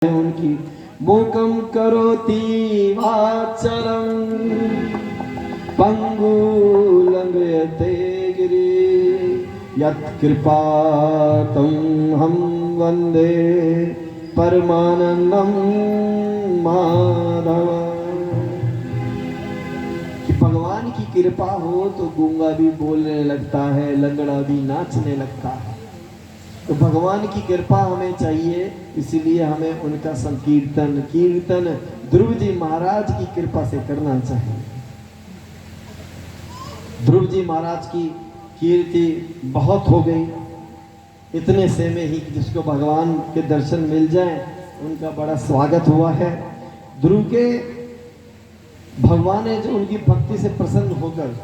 उनकी मूकं करोति वाचालं पंगुलंघयते गिरि यत्कृपातं हम वंदे परमानंदं माधव। कि भगवान की कृपा हो तो गूंगा भी बोलने लगता है, लंगड़ा भी नाचने लगता है। तो भगवान की कृपा हमें चाहिए, इसीलिए हमें उनका संकीर्तन कीर्तन ध्रुव जी महाराज की कृपा से करना चाहिए। ध्रुव जी महाराज की कीर्ति बहुत हो गई, इतने से में ही जिसको भगवान के दर्शन मिल जाए उनका बड़ा स्वागत हुआ है। ध्रुव के भगवान ने जो उनकी भक्ति से प्रसन्न होकर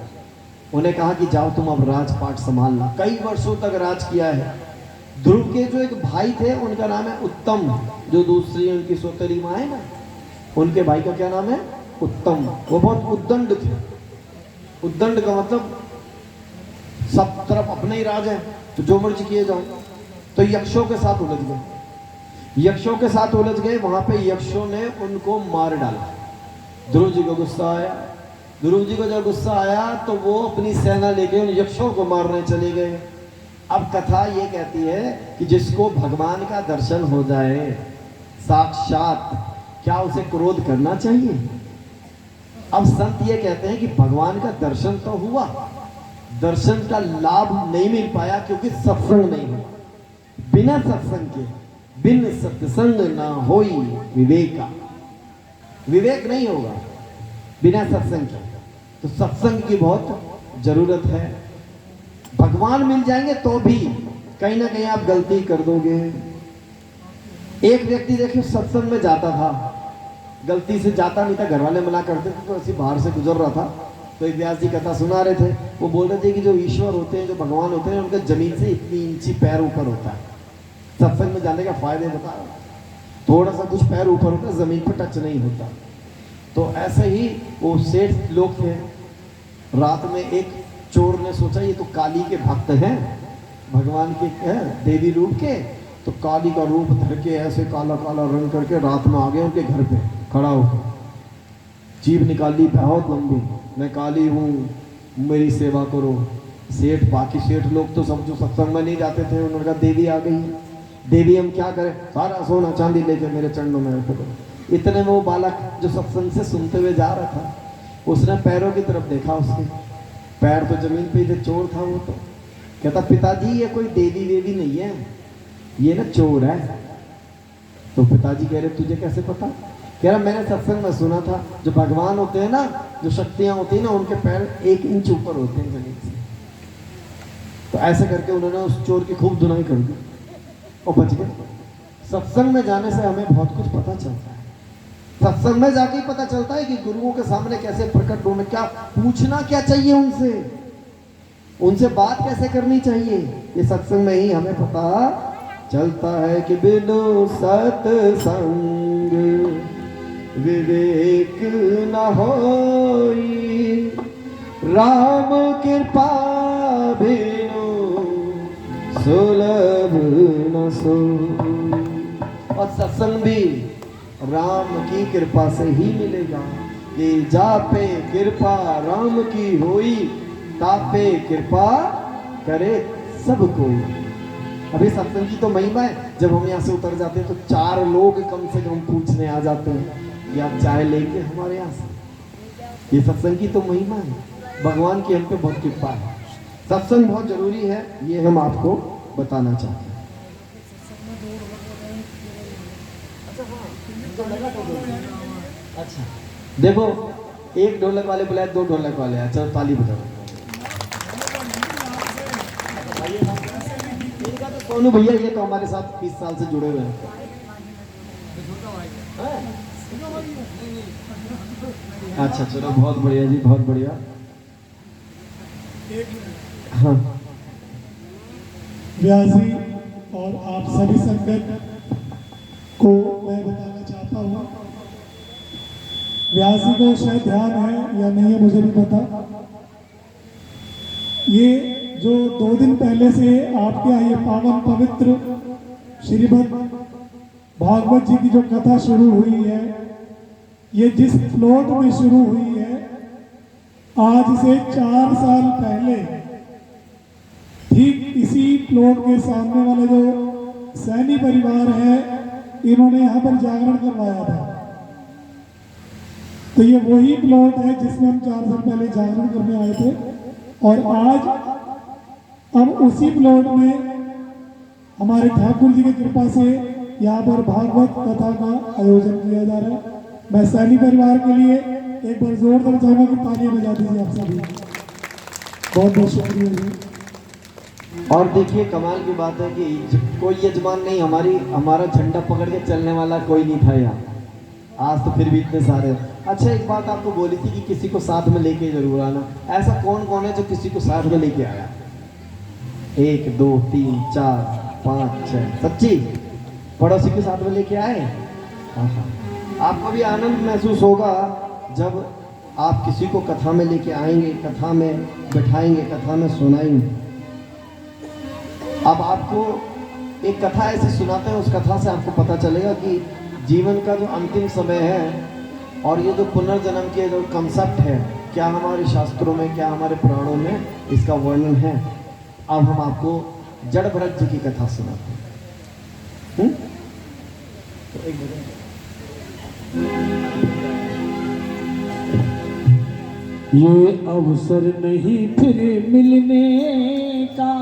उन्हें कहा कि जाओ तुम अब राजपाट संभालना। कई वर्षों तक राज किया है। ध्रुव के जो एक भाई थे उनका नाम है उत्तम, जो दूसरी उनकी सोतेली माँ है ना, उनके भाई का क्या नाम है? उत्तम। वो बहुत उद्दंड थे। उद्दंड का मतलब सब तरफ अपने ही राज है तो जो मर्जी किए जाओ। तो यक्षों के साथ उलझ गए, यक्षों के साथ उलझ गए। वहां पे यक्षों ने उनको मार डाला। ध्रुव जी को गुस्सा आया। ध्रुव जी को जब गुस्सा आया तो वो अपनी सेना लेके उन यक्षों को मारने चले गए। अब कथा ये कहती है कि जिसको भगवान का दर्शन हो जाए साक्षात, क्या उसे क्रोध करना चाहिए? अब संत ये कहते हैं कि भगवान का दर्शन तो हुआ, दर्शन का लाभ नहीं मिल पाया क्योंकि सत्संग नहीं हुआ। बिना सत्संग के, बिन सत्संग ना होई विवेका, विवेक नहीं होगा बिना सत्संग के। तो सत्संग की बहुत जरूरत है। भगवान मिल जाएंगे तो भी कहीं ना कहीं आप गलती कर दोगे। एक व्यक्ति देखिए सत्संग में जाता था, गलती से जाता नहीं था, घर वाले मना करते थे, तो ऐसे बाहर से गुजर रहा था तो एक व्यास जी कथा सुना रहे थे। वो बोल रहे थे कि जो ईश्वर होते हैं, जो भगवान होते हैं, उनका जमीन से इतनी इंची पैर ऊपर होता है। सत्संग में जाने का फायदे बता रहा, थोड़ा सा कुछ पैर ऊपर होता है, जमीन पर टच नहीं होता। तो ऐसे ही वो सेठ लोग थे। रात में एक चोर ने सोचा ये तो काली के भक्त हैं, भगवान के देवी रूप के, तो काली का रूप धर के ऐसे काला काला रंग करके रात में आ गए उनके घर पे खड़ा होकर। जीभ निकाली बहुत लंबी, मैं काली हूँ, मेरी सेवा करो। सेठ, बाकी सेठ लोग तो सब जो सत्संग में नहीं जाते थे, उन्होंने कहा देवी आ गई, देवी हम क्या करें, सारा सोना चांदी लेके मेरे चरणों में रख दो। इतने में वो बालक जो सत्संग से सुनते हुए जा रहा था, उसने पैरों की तरफ देखा, उसके पैर तो जमीन पे थे। चोर था वो। तो कहता पिताजी ये कोई देवी वेवी नहीं है, ये ना चोर है। तो पिताजी कह रहे तुझे कैसे पता? कह रहा मैंने सत्संग में सुना था जो भगवान होते हैं ना, जो शक्तियां होती है ना, उनके पैर 1 इंच ऊपर होते हैं जमीन से। तो ऐसे करके उन्होंने उस चोर की खूब धुनाई कर दी और बच गए। सत्संग में जाने से हमें बहुत कुछ पता चलता है। सत्संग में जाके ही पता चलता है कि गुरुओं के सामने कैसे प्रकट होना, क्या पूछना क्या चाहिए उनसे, उनसे बात कैसे करनी चाहिए। ये सत्संग में ही हमें पता चलता है कि बिनु सत्संग विवेक न होई, राम कृपा बिनु सुलभ न सोई। और सत्संग भी राम की कृपा से ही मिलेगा। ये जापे कृपा राम की होई, तापे कृपा करे सब कोई। अभी सत्संग की तो महिमा है, जब हम यहाँ से उतर जाते हैं तो 4 लोग कम से कम पूछने आ जाते हैं कि आप चाय लेंगे हमारे यहाँ से। ये सत्संग की तो महिमा है, भगवान की हम पे बहुत कृपा है। सत्संग बहुत जरूरी है, ये हम आपको बताना चाहते हैं। अच्छा देखो, एक ढोलक वाले बुलाए, 2 ढोलक वाले आए, चलो ताली बजाओ। इनका तो सोनू भैया, ये तो हमारे साथ 20 साल से जुड़े हुए हैं। अच्छा चलो, बहुत बढ़िया जी, बहुत बढ़िया। हाँ व्यास जी और आप सभी संगत को मैं बताना चाहता हूँ, व्यास जी को शायद ध्यान है या नहीं है मुझे भी पता, ये जो 2 दिन पहले से आपके यहाँ ये पावन पवित्र श्रीमद् भागवत जी की जो कथा शुरू हुई है, ये जिस प्लॉट में शुरू हुई है, आज से 4 साल पहले ठीक इसी प्लॉट के सामने वाला जो सैनी परिवार है, इन्होंने यहाँ पर जागरण करवाया था। तो ये वही प्लॉट है जिसमें हम 4 साल पहले जागरण करने आए थे, और आज अब उसी प्लॉट में हमारे ठाकुर जी की कृपा से यहाँ पर भागवत कथा का आयोजन किया जा रहा है। मैं सैनी परिवार के लिए एक बार जोरदार चाहूंगा कि तालियां बजा दीजिए आप सभी। बहुत बहुत शुक्रिया जी। और देखिए कमाल की बात है कि कोई यजमान नहीं, हमारा झंडा पकड़ के चलने वाला कोई नहीं था यहाँ। आज तो फिर भी इतने सारे। अच्छा, एक बात आपको बोली थी कि किसी को साथ में लेके जरूर आना। ऐसा कौन कौन है जो किसी को साथ में लेके आया? 1 2 3 4 5 6 सच्ची पड़ोसी के साथ में लेके आए? हाँ हाँ। आपको भी आनंद महसूस होगा जब आप किसी को कथा में लेके आएंगे, कथा में बिठाएंगे, कथा में सुनाएंगे। अब आपको एक कथा ऐसी सुनाते हैं, उस कथा से आपको पता चलेगा कि जीवन का जो अंतिम समय है और ये जो पुनर्जन्म के जो कंसेप्ट है, क्या हमारे शास्त्रों में, क्या हमारे पुराणों में इसका वर्णन है। अब हम आपको जड़ भरत जी की कथा सुनाते हैं। तो एक ये अवसर नहीं फिर मिलने का,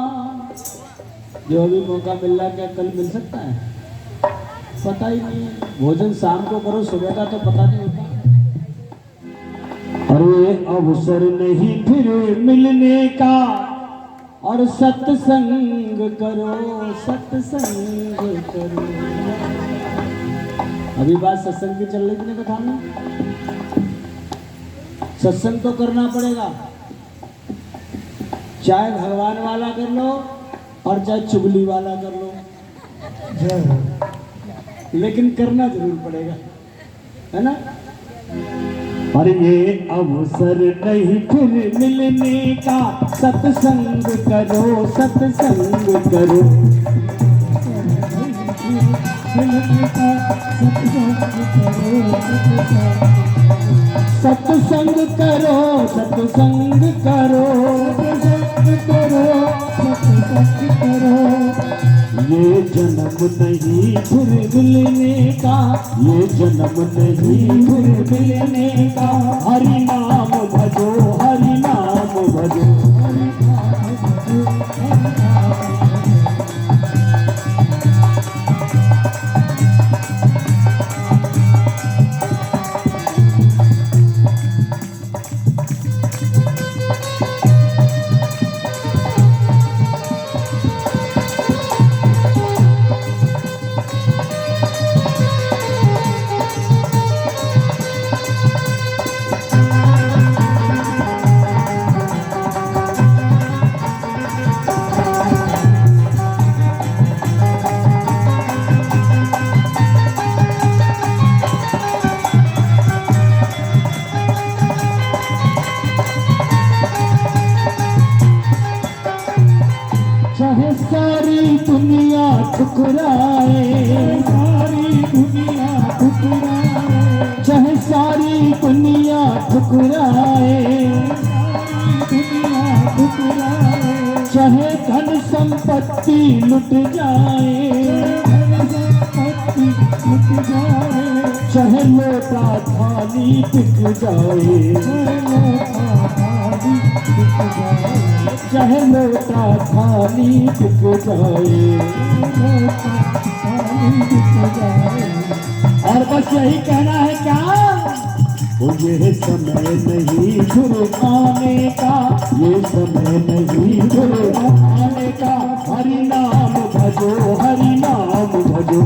जो अभी मौका मिल रहा है क्या कल मिल सकता है? पता ही नहीं है। भोजन शाम को करो, सुबह का तो पता नहीं होता। और ये अवसर नहीं फिर मिलने का, और सत्संग करो, सत्संग करो। अभी बात सत्संग की चल रही थी ना कथा में। सत्संग तो करना पड़ेगा, चाहे भगवान वाला कर लो और चाहे चुगली वाला कर लो, जय हो। लेकिन करना जरूर पड़ेगा, है ना। और ये अवसर नहीं फिर मिलने का, सत्संग करो, सत्संग करो। सत्संग करो, सत्संग करो, सत्संग करो, सत्संग करो। ये जन्म नहीं फिर मिलने का, ये जन्म नहीं फिर मिलने का। हरि नाम भजो, हरि नाम भजो, हरि नाम भजो, हरि नाम भजो। चाहे सारी दुनिया ठुकराए, सारी दुनिया ठुकराए, चाहे सारी दुनिया ठुकराए, सारी दुनिया ठुकराए, चाहे धन संपत्ति लुट जाए, धन संपत्ति लुट जाए, चाहे लोटा थाली बिक जाए, चाहे लोटा थाली बिक जाए, और बस यही कहना है क्या? ये समय नहीं फिर आने का, ये समय नहीं फिर आने का। हरि नाम भजो, हरि नाम भजो।